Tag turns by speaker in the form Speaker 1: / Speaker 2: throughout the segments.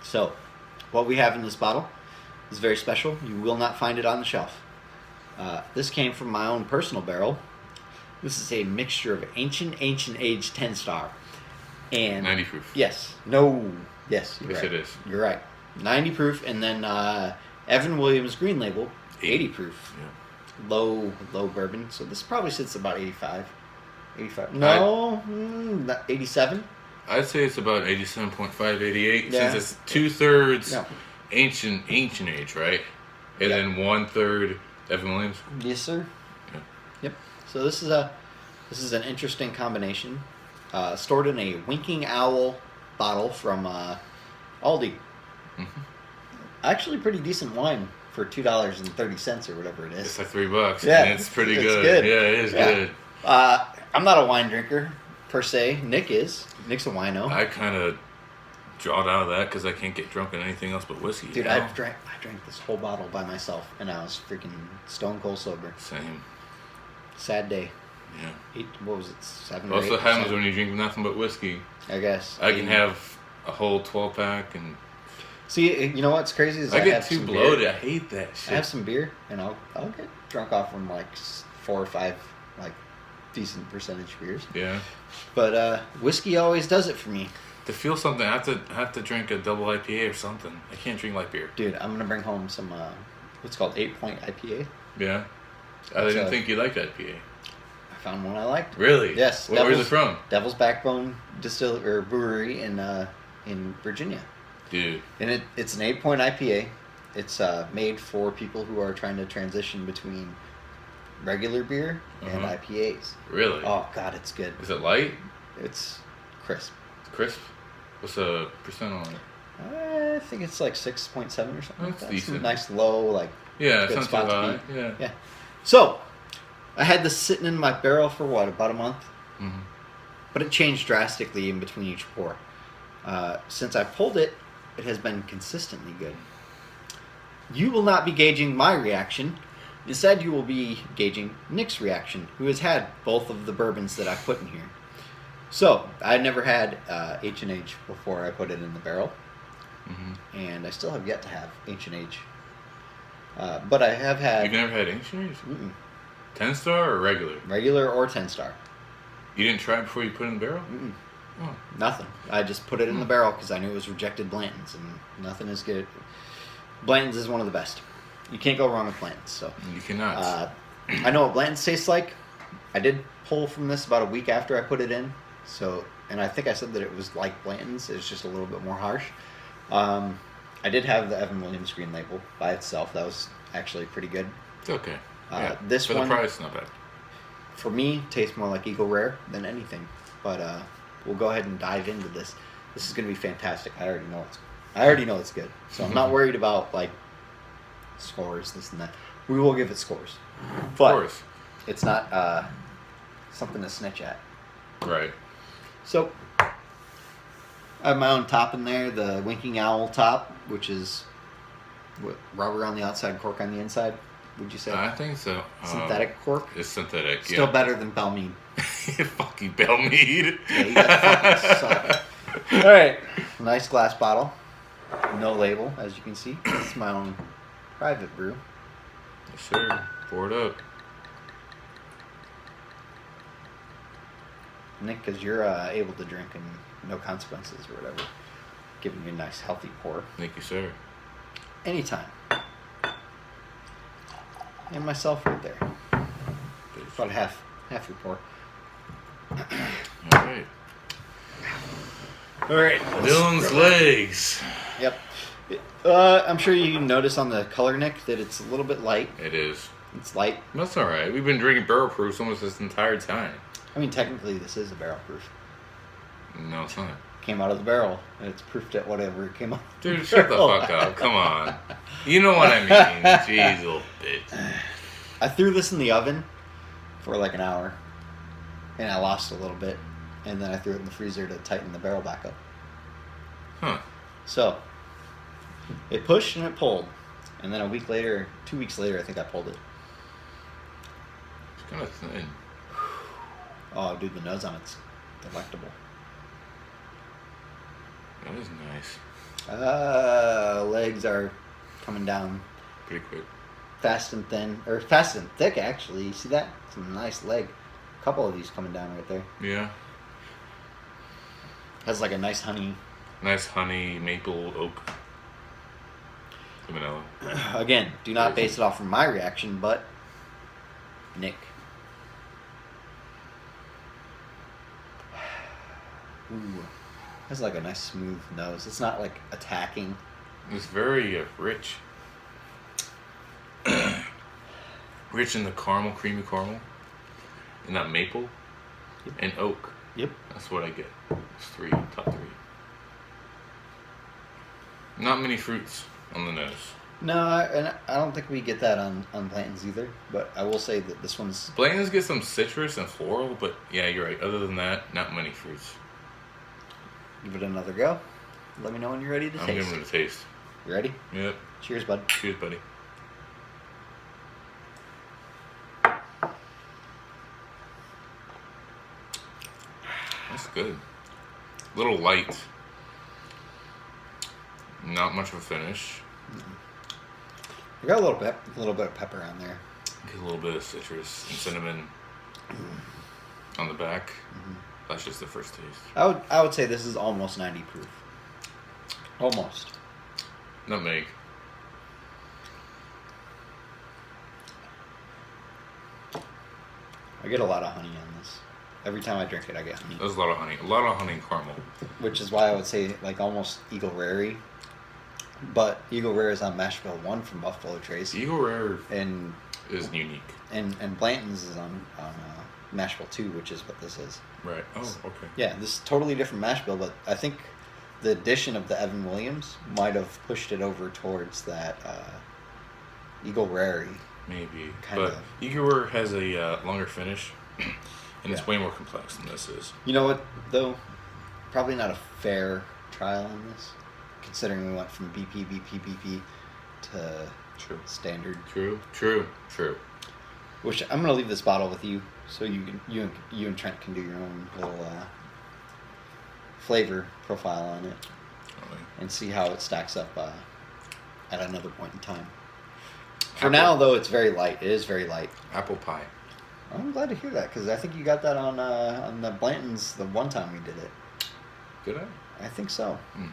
Speaker 1: So, what we have in this bottle is very special. You will not find it on the shelf. This came from my own personal barrel. This is a mixture of ancient age 10 star. And
Speaker 2: 90 proof.
Speaker 1: Yes. No. Yes.
Speaker 2: Yes,
Speaker 1: right.
Speaker 2: it is.
Speaker 1: You're right. 90 proof, and then Evan Williams Green Label, 80 proof.
Speaker 2: Yeah.
Speaker 1: Low bourbon. So this probably sits about 85. 85. No, 87.
Speaker 2: I'd say it's about 87.5, 88,
Speaker 1: Yeah.
Speaker 2: since it's 2/3
Speaker 1: No.
Speaker 2: ancient age, right? And then 1/3 Evan Williams.
Speaker 1: Yes, sir.
Speaker 2: Yeah.
Speaker 1: Yep. So this is an interesting combination. Stored in a Winking Owl bottle from Aldi.
Speaker 2: Mm-hmm.
Speaker 1: Actually, pretty decent wine for $2.30 or whatever it is.
Speaker 2: It's like $3.
Speaker 1: Yeah,
Speaker 2: And it's pretty
Speaker 1: it's
Speaker 2: good.
Speaker 1: good.
Speaker 2: Yeah, it is
Speaker 1: Yeah.
Speaker 2: good.
Speaker 1: I'm not a wine drinker per se. Nick is. Nick's a wino.
Speaker 2: I kind of drawed out of that because I can't get drunk on anything else but whiskey.
Speaker 1: Dude,
Speaker 2: you know?
Speaker 1: I drank this whole bottle by myself, and I was freaking stone cold sober.
Speaker 2: Same.
Speaker 1: Sad day.
Speaker 2: Yeah.
Speaker 1: What was it? 7 or
Speaker 2: That's
Speaker 1: 8?
Speaker 2: what happens when you drink nothing but whiskey.
Speaker 1: I guess.
Speaker 2: I can have a whole 12-pack and...
Speaker 1: See, you know what's crazy is
Speaker 2: I get
Speaker 1: have
Speaker 2: too
Speaker 1: some
Speaker 2: bloated.
Speaker 1: beer.
Speaker 2: I hate that shit.
Speaker 1: I have some beer, and I'll get drunk off from like 4 or 5 like decent percentage beers.
Speaker 2: Yeah.
Speaker 1: But whiskey always does it for me.
Speaker 2: To feel something, I have to drink a double IPA or something. I can't drink light beer.
Speaker 1: Dude, I'm gonna bring home some what's called 8-point IPA.
Speaker 2: Yeah. I didn't think you liked IPA.
Speaker 1: I found one I liked.
Speaker 2: Really?
Speaker 1: Yes.
Speaker 2: Where's it from?
Speaker 1: Devil's Backbone Brewery in Virginia.
Speaker 2: Dude.
Speaker 1: And it's an 8-point IPA. It's made for people who are trying to transition between regular beer and IPAs.
Speaker 2: Really?
Speaker 1: Oh God, it's good.
Speaker 2: Is it light?
Speaker 1: It's crisp.
Speaker 2: Crisp? What's the percent on it?
Speaker 1: I think it's like 6.7 or something.
Speaker 2: That's
Speaker 1: like that.
Speaker 2: decent.
Speaker 1: Nice low, like
Speaker 2: Yeah,
Speaker 1: good
Speaker 2: it's not
Speaker 1: spot
Speaker 2: too
Speaker 1: to
Speaker 2: high.
Speaker 1: be.
Speaker 2: Yeah.
Speaker 1: Yeah. So, I had this sitting in my barrel for about a month,
Speaker 2: Mm-hmm.
Speaker 1: but it changed drastically in between each pour. Since I pulled it, it has been consistently good. You will not be gauging my reaction. Instead, you will be gauging Nick's reaction, who has had both of the bourbons that I put in here. So, I never had H&H before I put it in the barrel, and I still have yet to have H&H. But I have had...
Speaker 2: You've never had H&H?
Speaker 1: Mm-mm.
Speaker 2: 10-star or regular?
Speaker 1: Regular or 10-star.
Speaker 2: You didn't try it before you put it in the barrel?
Speaker 1: Mm-mm.
Speaker 2: Oh.
Speaker 1: Nothing. I just put it in the barrel because I knew it was rejected Blanton's, and nothing is good. Blanton's is one of the best. You can't go wrong with Blanton's. So
Speaker 2: You cannot.
Speaker 1: I know what Blanton's tastes like. I did pull from this about a week after I put it in. So, and I think I said that it was like Blanton's. It's just a little bit more harsh. I did have the Evan Williams Green Label by itself. That was actually pretty good.
Speaker 2: It's okay. Yeah.
Speaker 1: This
Speaker 2: For
Speaker 1: one,
Speaker 2: the price, not bad.
Speaker 1: for me, tastes more like Eagle Rare than anything. But we'll go ahead and dive into this. This is going to be fantastic. I already know it's good. So I'm not worried about like scores, this and that. We will give it scores. But
Speaker 2: Of course.
Speaker 1: it's not something to snitch at.
Speaker 2: Right.
Speaker 1: So I have my own top in there, the Winking Owl top, which is rubber on the outside, cork on the inside. Would you say?
Speaker 2: I think so.
Speaker 1: Synthetic cork?
Speaker 2: It's synthetic,
Speaker 1: Still
Speaker 2: yeah.
Speaker 1: better than Belmead.
Speaker 2: Fuck you, Belmead.
Speaker 1: Yeah, you guys fucking suck. Alright. Nice glass bottle. No label, as you can see. It's my own private brew.
Speaker 2: Yes, sir. Pour it up.
Speaker 1: Nick, because you're able to drink and no consequences or whatever. Giving you a nice healthy pour.
Speaker 2: Thank you, sir.
Speaker 1: Anytime. And myself right there. About half your pour.
Speaker 2: Alright.
Speaker 1: Alright.
Speaker 2: Dylan's legs.
Speaker 1: Yep. I'm sure you notice on the color, Nick, that it's a little bit light.
Speaker 2: It is.
Speaker 1: It's light.
Speaker 2: That's alright. We've been drinking barrel proofs almost this entire time.
Speaker 1: I mean, technically, this is a barrel proof.
Speaker 2: No, it's not.
Speaker 1: Came out of the barrel, and it's proofed at whatever it came out.
Speaker 2: Dude, shut the fuck up. Come on. You know what I mean. Jeez, little bitch.
Speaker 1: I threw this in the oven for like an hour, and I lost a little bit, and then I threw it in the freezer to tighten the barrel back up.
Speaker 2: Huh.
Speaker 1: So, it pushed and it pulled, and then 2 weeks later, I think I pulled it.
Speaker 2: It's kind of thin.
Speaker 1: Oh, dude, the nose on it's delectable.
Speaker 2: That is nice.
Speaker 1: Legs are coming down
Speaker 2: Pretty quick.
Speaker 1: fast and thin, or fast and thick actually. You see that? It's a nice leg. A couple of these coming down right there.
Speaker 2: Yeah.
Speaker 1: Has like a nice honey.
Speaker 2: Nice honey, maple, oak. The vanilla.
Speaker 1: Again, do not base it off from my reaction, but Nick. Ooh, has like a nice smooth nose. It's not like attacking.
Speaker 2: It's very rich. Rich in the caramel, creamy caramel. And that maple.
Speaker 1: Yep.
Speaker 2: And oak.
Speaker 1: Yep.
Speaker 2: That's what I get. It's top 3. Not many fruits on the nose.
Speaker 1: No, and I don't think we get that on Blanton's either. But I will say that this one's.
Speaker 2: Blanton's get some citrus and floral, but yeah, you're right. Other than that, not many fruits.
Speaker 1: Give it another go. Let me know when you're ready to
Speaker 2: I'm
Speaker 1: taste.
Speaker 2: giving it a taste.
Speaker 1: You ready?
Speaker 2: Yep.
Speaker 1: Cheers, bud.
Speaker 2: Cheers, buddy. That's good. A little light. Not much of a finish.
Speaker 1: I got a little bit of pepper on there.
Speaker 2: Get a little bit of citrus and cinnamon on the back. That's just the first taste.
Speaker 1: I would say this is almost 90 proof. Almost.
Speaker 2: Nutmeg.
Speaker 1: I get a lot of honey on this. Every time I drink it, I get honey.
Speaker 2: There's a lot of honey. A lot of honey and caramel.
Speaker 1: Which is why I would say like almost Eagle Rare. But Eagle Rare is on mash bill 1 from Buffalo Trace.
Speaker 2: Eagle Rare
Speaker 1: And
Speaker 2: unique.
Speaker 1: And Blanton's is on mash bill 2, which is what this is.
Speaker 2: Right. Oh, okay.
Speaker 1: Yeah, this is totally different mash bill, but I think the addition of the Evan Williams might have pushed it over towards that Eagle Rare.
Speaker 2: Maybe.
Speaker 1: Kinda.
Speaker 2: But Eagle Rare has a longer finish, and it's
Speaker 1: Yeah.
Speaker 2: way more complex than this is.
Speaker 1: You know what, though? Probably not a fair trial on this, considering we went from BP to
Speaker 2: True.
Speaker 1: standard.
Speaker 2: True.
Speaker 1: Which I'm gonna leave this bottle with you, so you and Trent can do your own little flavor profile on it and see how it stacks up at another point in time. For now, though, it's very light. It is very light.
Speaker 2: Apple pie.
Speaker 1: I'm glad to hear that because I think you got that on the Blantons the one time we did it.
Speaker 2: Did I?
Speaker 1: I think so.
Speaker 2: Mm.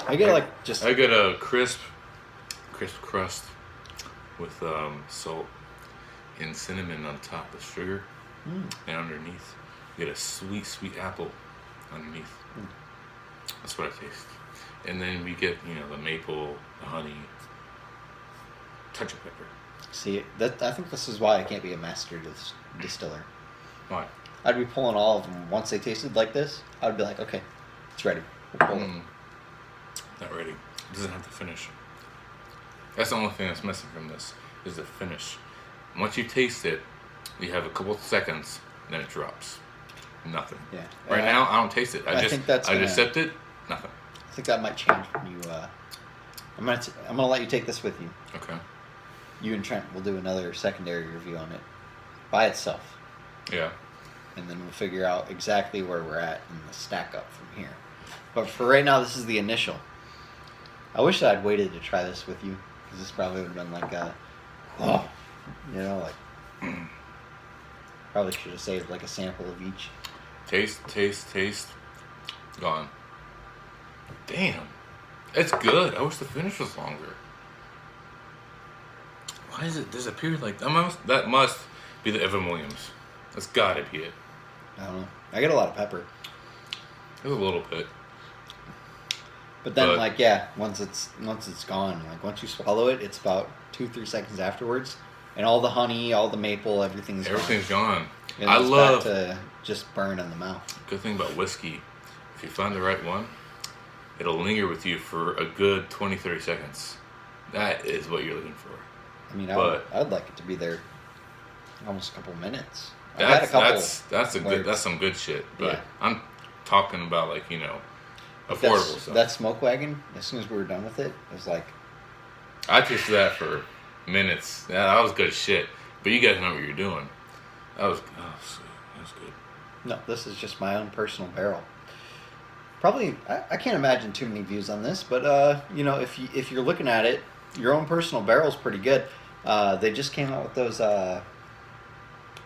Speaker 1: I get like just.
Speaker 2: I get a crisp crust with salt and cinnamon on top with sugar, and underneath you get a sweet apple underneath. That's what I taste. And then we get the maple, the honey, touch of pepper.
Speaker 1: See, I think this is why I can't be a master distiller.
Speaker 2: Why?
Speaker 1: I'd be pulling all of them once they tasted like this. I'd be like, okay, it's ready. We'll pull it.
Speaker 2: Not ready. It doesn't have to finish. That's the only thing that's missing from this is the finish. Once you taste it, you have a couple of seconds, then it drops. Nothing.
Speaker 1: Yeah.
Speaker 2: Right now, I don't taste it. I just sipped it. Nothing.
Speaker 1: I think that might change when you. I'm gonna let you take this with you.
Speaker 2: Okay.
Speaker 1: You and Trent will do another secondary review on it by itself,
Speaker 2: Yeah.
Speaker 1: and then we'll figure out exactly where we're at in the stack up from here. But for right now, this is the initial. I wish I'd waited to try this with you because this probably would have been like probably should have saved like a sample of each.
Speaker 2: Taste. Gone. Damn. It's good. I wish the finish was longer. Why is it? There's a period like that must be the Evan Williams. That's gotta be it.
Speaker 1: I don't know. I get a lot of pepper,
Speaker 2: There's a little bit.
Speaker 1: but then once it's gone, like once you swallow it, it's about 2-3 seconds afterwards, and all the honey, all the maple, everything's
Speaker 2: gone.
Speaker 1: And
Speaker 2: I
Speaker 1: it's
Speaker 2: love
Speaker 1: back to just burn in the mouth.
Speaker 2: good thing about whiskey. If you find the right one, it'll linger with you for a good 20-30 seconds. That is what you're looking for.
Speaker 1: I mean,
Speaker 2: But-
Speaker 1: I'd like it to be there almost a couple minutes.
Speaker 2: That's some good shit. But
Speaker 1: Yeah.
Speaker 2: I'm talking about affordable stuff.
Speaker 1: That smoke wagon, as soon as we were done with it, it was like,
Speaker 2: I tasted that for minutes. Yeah, that was good shit. But you guys know what you're doing. That was good.
Speaker 1: no, this is just my own personal barrel. Probably, I can't imagine too many views on this, but if you're looking at it, your own personal barrel's pretty good. They just came out with those.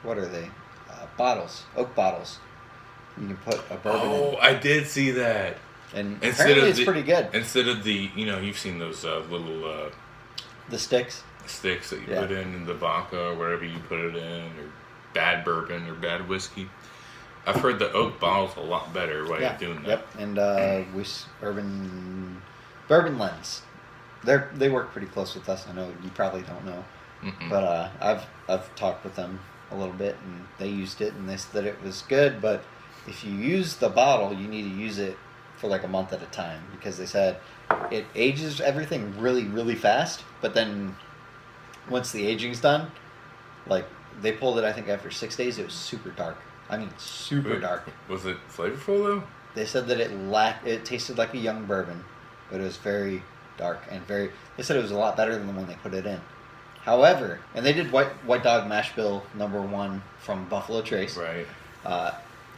Speaker 1: What are they? Bottles, oak bottles. You can put a bourbon
Speaker 2: Oh, I did see that.
Speaker 1: in, and apparently it's pretty good.
Speaker 2: Instead of the, you've seen those little
Speaker 1: The sticks.
Speaker 2: sticks that you put in the vodka or wherever you put it in, or bad bourbon or bad whiskey. I've heard the oak bottle's a lot better way of doing that.
Speaker 1: Yep, and Bourbon Lens. They work pretty close with us. I know you probably don't know, but I've talked with them a little bit, and they used it, and they said that it was good. But if you use the bottle, you need to use it for like a month at a time, because they said it ages everything really, really fast. But then once the aging's done, like they pulled it, I think after 6 days, it was super dark. I mean, super dark.
Speaker 2: Was it flavorful though?
Speaker 1: They said that it tasted like a young bourbon, but it was very dark and very. They said it was a lot better than the one they put it in. However, and they did White Dog Mash Bill #1 from Buffalo Trace,
Speaker 2: Right.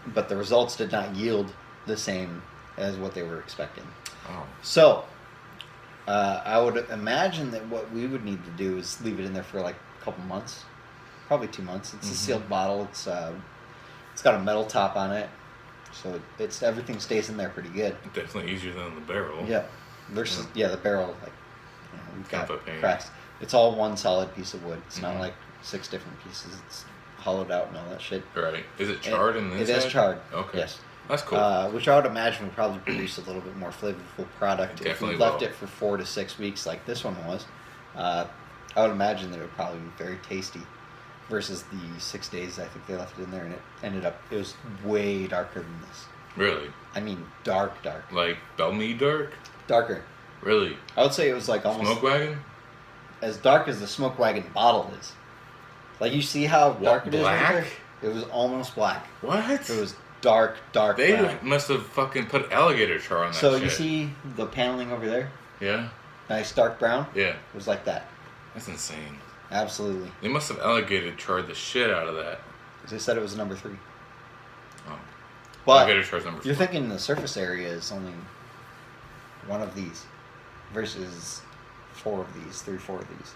Speaker 1: but the results did not yield the same as what they were expecting.
Speaker 2: Oh.
Speaker 1: So, I would imagine that what we would need to do is leave it in there for like a couple months, probably 2 months. It's a sealed bottle. It's got a metal top on it, so everything stays in there pretty good.
Speaker 2: Definitely easier than the barrel.
Speaker 1: Yeah, the barrel we've got
Speaker 2: Kind of a pain.
Speaker 1: cracks. It's all one solid piece of wood. It's not like 6 different pieces. It's hollowed out and all that shit.
Speaker 2: Right. Is it charred in the inside?
Speaker 1: It is charred.
Speaker 2: Okay.
Speaker 1: Yes.
Speaker 2: That's cool.
Speaker 1: Which I would imagine would probably produce a little bit more flavorful product if
Speaker 2: Definitely
Speaker 1: we left
Speaker 2: will.
Speaker 1: it for 4 to 6 weeks like this one was. I would imagine that it would probably be very tasty. Versus the 6 days I think they left it in there, and it was way darker than this.
Speaker 2: Really?
Speaker 1: I mean, dark.
Speaker 2: Like Bellmead dark?
Speaker 1: Darker.
Speaker 2: Really?
Speaker 1: I would say it was like almost
Speaker 2: Smoke wagon?
Speaker 1: as dark as the Smoke Wagon bottle is. Like, you see how dark it is right
Speaker 2: black?
Speaker 1: there? It was almost black.
Speaker 2: What?
Speaker 1: It was dark
Speaker 2: They
Speaker 1: brown.
Speaker 2: must have fucking put alligator char on that
Speaker 1: So
Speaker 2: shit.
Speaker 1: you see the paneling over there?
Speaker 2: Yeah?
Speaker 1: Nice dark brown?
Speaker 2: Yeah.
Speaker 1: It was like that.
Speaker 2: That's insane.
Speaker 1: Absolutely.
Speaker 2: They must have alligator charred the shit out of that.
Speaker 1: They said it was a #3.
Speaker 2: Oh.
Speaker 1: But
Speaker 2: Alligator char's #4.
Speaker 1: you're thinking the surface area is only one of these versus 4 of these, 3-4 of these.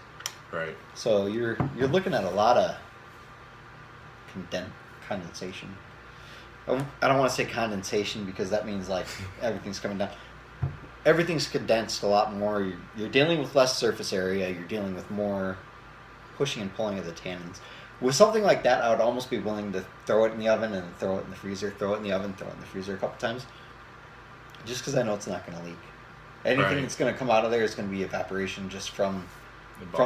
Speaker 2: Right.
Speaker 1: So you're looking at a lot of condensation. I don't want to say condensation because that means like everything's coming down. Everything's condensed a lot more. You're dealing with less surface area. You're dealing with more pushing and pulling of the tannins. With something like that, I would almost be willing to throw it in the oven and throw it in the freezer, throw it in the oven, throw it in the freezer a couple times. Just because I know it's not going to leak. Anything that's going to come out of there is going to be evaporation just from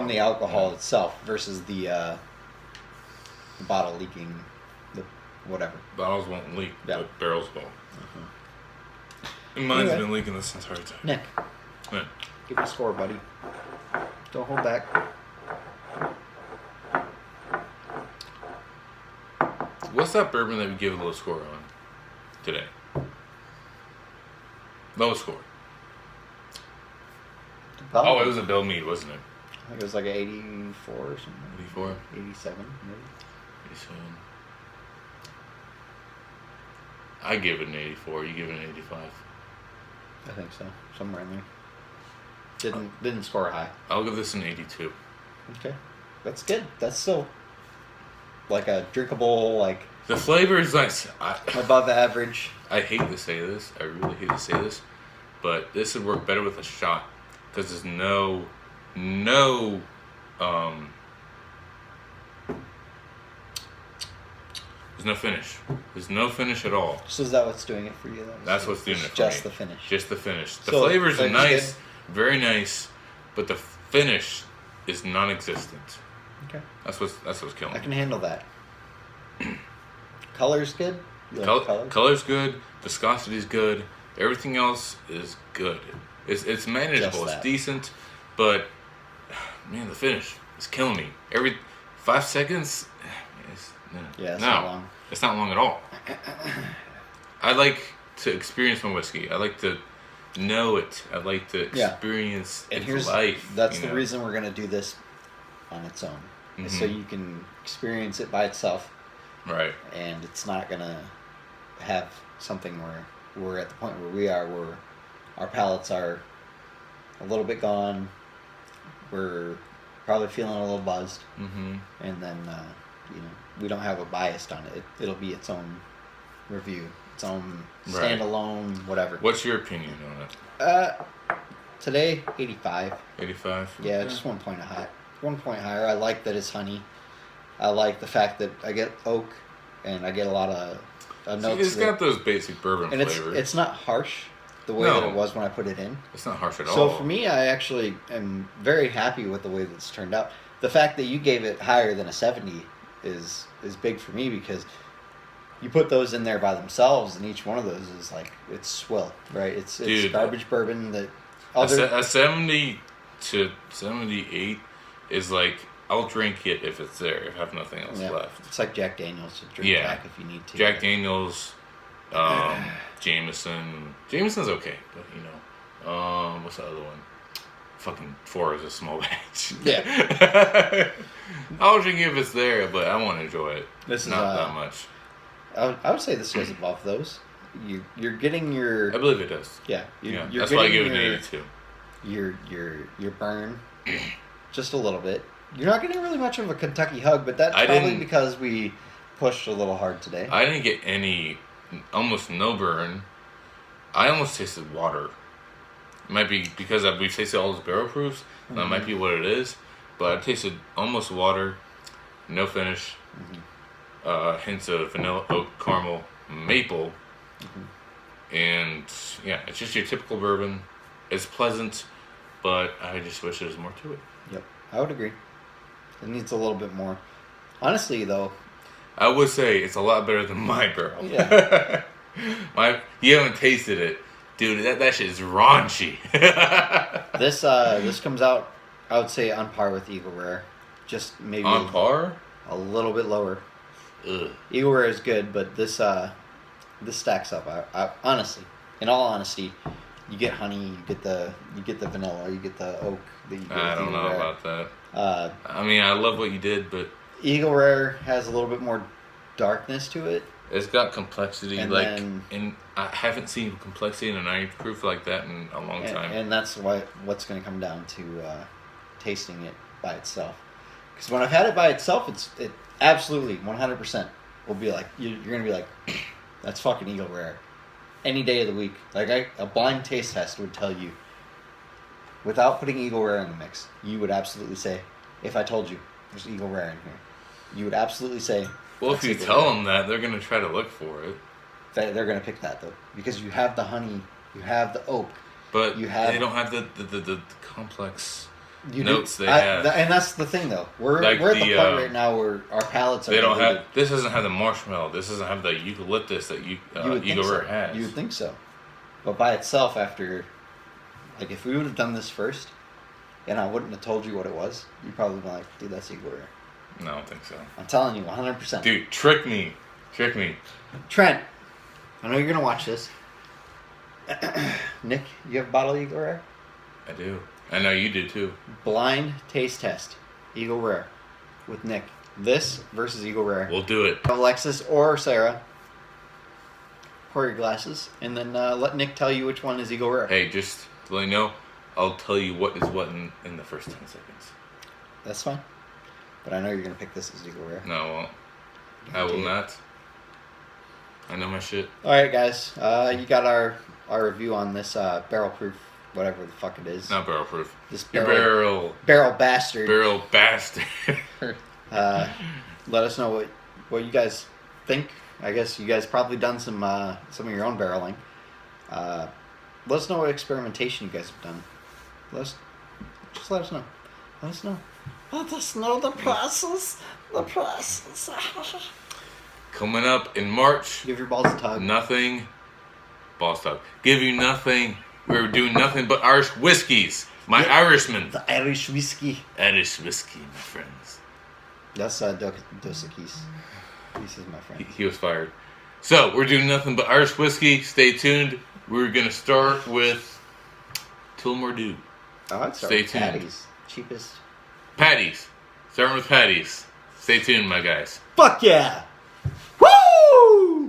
Speaker 1: the alcohol itself versus the bottle leaking, the whatever.
Speaker 2: Bottles won't leak,
Speaker 1: Yeah.
Speaker 2: but barrels will. And mine's
Speaker 1: Anyway.
Speaker 2: been leaking this entire time.
Speaker 1: Nick,
Speaker 2: Yeah.
Speaker 1: give me a score, buddy. Don't hold back.
Speaker 2: What's that bourbon that we give a low score on today? Low score. Oh, it was a Bellmead, wasn't it?
Speaker 1: I think it was like an 84 or something.
Speaker 2: 84?
Speaker 1: 87, maybe.
Speaker 2: 87. I give it an 84. You give it an 85.
Speaker 1: I think so. Somewhere in there. Didn't score high.
Speaker 2: I'll give this an 82.
Speaker 1: Okay. That's good. That's still like a drinkable, like
Speaker 2: The flavor is nice.
Speaker 1: above average.
Speaker 2: I hate to say this. I really hate to say this. But this would work better with a shot. Because there's no finish. There's no finish at all.
Speaker 1: So is that what's doing it for you then?
Speaker 2: That's what's doing it for
Speaker 1: Just
Speaker 2: me.
Speaker 1: the finish.
Speaker 2: Just the finish. The
Speaker 1: So,
Speaker 2: flavors are
Speaker 1: flavor's
Speaker 2: nice, very nice, but the finish is non-existent.
Speaker 1: Okay.
Speaker 2: That's what's killing
Speaker 1: I
Speaker 2: me.
Speaker 1: can handle that. Color's good? You like the color?
Speaker 2: Color's good. Viscosity's good. Everything else is good. It's manageable.
Speaker 1: Just
Speaker 2: It's
Speaker 1: that.
Speaker 2: decent, but man, the finish is killing me. Every 5 seconds.
Speaker 1: Yeah, it's
Speaker 2: no,
Speaker 1: not long.
Speaker 2: It's not long at all. I like to experience my whiskey. I like to know it. I like to experience
Speaker 1: And
Speaker 2: its life.
Speaker 1: that's
Speaker 2: you
Speaker 1: the
Speaker 2: know?
Speaker 1: reason we're going to do this on its own. Is so
Speaker 2: Mhm.
Speaker 1: you can experience it by itself,
Speaker 2: Right.
Speaker 1: and it's not going to have something where we're at the point where we are, where our palates are a little bit gone. We're probably feeling a little buzzed,
Speaker 2: Mm-hmm.
Speaker 1: and then we don't have a bias on it. It'll be its own review, its own
Speaker 2: Right.
Speaker 1: standalone, whatever.
Speaker 2: What's your opinion on it?
Speaker 1: Today 85.
Speaker 2: 85?
Speaker 1: Yeah,
Speaker 2: Okay.
Speaker 1: just 1 point high. 1 point higher. I like that it's honey. I like the fact that I get oak, and I get a lot of
Speaker 2: See,
Speaker 1: notes.
Speaker 2: it's got those basic bourbon
Speaker 1: and
Speaker 2: flavors.
Speaker 1: it's not harsh the way that it was when I put it in.
Speaker 2: It's not harsh at all.
Speaker 1: So for me, I actually am very happy with the way that it's turned out. The fact that you gave it higher than a 70 is big for me, because you put those in there by themselves, and each one of those is like, it's swill, right? It's
Speaker 2: Dude,
Speaker 1: garbage bourbon that
Speaker 2: a 70 to 78 is like, I'll drink it if it's there, if I have nothing else left.
Speaker 1: It's like Jack Daniels to drink
Speaker 2: Yeah.
Speaker 1: back if you need to.
Speaker 2: Jack Daniels, Jameson. Jameson's okay, but what's the other one? Fucking 4 is a small batch.
Speaker 1: Yeah.
Speaker 2: I'll drink it if it's there, but I won't enjoy it.
Speaker 1: This is
Speaker 2: Not that much.
Speaker 1: I would say this goes above those. You're getting your
Speaker 2: I believe it does.
Speaker 1: yeah.
Speaker 2: Yeah,
Speaker 1: You're
Speaker 2: that's why I
Speaker 1: getting
Speaker 2: give it an 82.
Speaker 1: your burn just a little bit. You're not getting really much of a Kentucky hug, but that's
Speaker 2: I
Speaker 1: probably
Speaker 2: didn't-
Speaker 1: because we pushed a little hard today.
Speaker 2: I didn't get almost no burn. I almost tasted water. It might be because we've tasted all those barrel proofs. That might be what it is. But I tasted almost water, no finish, hints of vanilla, oak, caramel, maple. And yeah, it's just your typical bourbon. It's pleasant, but I just wish there was more to it.
Speaker 1: Yep, I would agree. It needs a little bit more. Honestly, though,
Speaker 2: I would say it's a lot better than my barrel.
Speaker 1: Yeah.
Speaker 2: You haven't tasted it, dude. That shit is raunchy.
Speaker 1: this comes out, I would say, on par with Eagle Rare. Just maybe
Speaker 2: On par?
Speaker 1: a little bit lower.
Speaker 2: Ugh.
Speaker 1: Eagle Rare is good, but this stacks up. I honestly, in all honesty, you get honey, you get the vanilla, you get the oak. That you get
Speaker 2: I
Speaker 1: with
Speaker 2: don't
Speaker 1: Eagle
Speaker 2: know
Speaker 1: Rare.
Speaker 2: about that.
Speaker 1: Uh,
Speaker 2: I mean, I love what you did, but
Speaker 1: Eagle Rare has a little bit more darkness to it.
Speaker 2: it's got complexity.
Speaker 1: And
Speaker 2: like,
Speaker 1: then-
Speaker 2: and I haven't seen complexity in an 90 proof like that in a long time.
Speaker 1: And that's what's going to come down to tasting it by itself. Because when I've had it by itself, it absolutely 100% will be like, you're going to be like, that's fucking Eagle Rare. Any day of the week. Like a blind taste test would tell you, without putting Eagle Rare in the mix, you would absolutely say, if I told you there's Eagle Rare in here, you would absolutely say,
Speaker 2: well, if
Speaker 1: that's
Speaker 2: you
Speaker 1: Eagle
Speaker 2: tell
Speaker 1: Rare.
Speaker 2: them that, they're going to try to look for it.
Speaker 1: They're going to pick that though, because you have the honey, you have the oak,
Speaker 2: But
Speaker 1: You have-
Speaker 2: they don't have the complex
Speaker 1: you
Speaker 2: notes
Speaker 1: do,
Speaker 2: they have.
Speaker 1: and that's the thing though. We're
Speaker 2: Like
Speaker 1: at the
Speaker 2: the,
Speaker 1: point right now where our palates are.
Speaker 2: They don't
Speaker 1: diluted.
Speaker 2: have. This doesn't have the marshmallow. This doesn't have the eucalyptus that
Speaker 1: You would think
Speaker 2: Eagle
Speaker 1: so.
Speaker 2: Rare has.
Speaker 1: You would think so, but by itself, after, like, if we would have done this first, and I wouldn't have told you what it was, you'd probably be like, "Dude, that's Eagle Rare."
Speaker 2: No, I don't think so.
Speaker 1: I'm telling you, 100%.
Speaker 2: Dude, trick me.
Speaker 1: Trent, I know you're gonna watch this. Nick, you have a bottle of Eagle Rare?
Speaker 2: I do. I know you do too.
Speaker 1: Blind taste test, Eagle Rare, with Nick. This versus Eagle Rare.
Speaker 2: We'll do it.
Speaker 1: Alexis or Sarah, pour your glasses, and then let Nick tell you which one is Eagle Rare.
Speaker 2: Hey, just to let you know, I'll tell you what is what in the first 10 seconds.
Speaker 1: That's fine. But I know you're gonna pick this as Eagle Rare.
Speaker 2: No, I won't. I will not. I know my shit.
Speaker 1: All right, guys. You got our review on this barrel proof, whatever the fuck it is.
Speaker 2: Not barrel proof.
Speaker 1: This
Speaker 2: Your
Speaker 1: barrel bastard.
Speaker 2: barrel bastard.
Speaker 1: Let us know what you guys think. I guess you guys probably done some of your own barreling. Let us know what experimentation you guys have done. Let us know. Let us know. Let us know the process. The process.
Speaker 2: Coming up in March,
Speaker 1: Give your balls a tug.
Speaker 2: nothing. Ball stop. Give you nothing. We're doing nothing but Irish whiskeys. My
Speaker 1: Yeah.
Speaker 2: Irishman.
Speaker 1: The Irish whiskey.
Speaker 2: Irish whiskey, my friends.
Speaker 1: That's Dos Equis. This is my friend.
Speaker 2: He was fired. So, we're doing nothing but Irish whiskey. Stay tuned. We're going to start with Tullamore Dew.
Speaker 1: I'd start
Speaker 2: Stay
Speaker 1: with
Speaker 2: tuned.
Speaker 1: Patty's. Cheapest.
Speaker 2: Patties. Starting with patties. Stay tuned, my guys.
Speaker 1: Fuck yeah! Woo!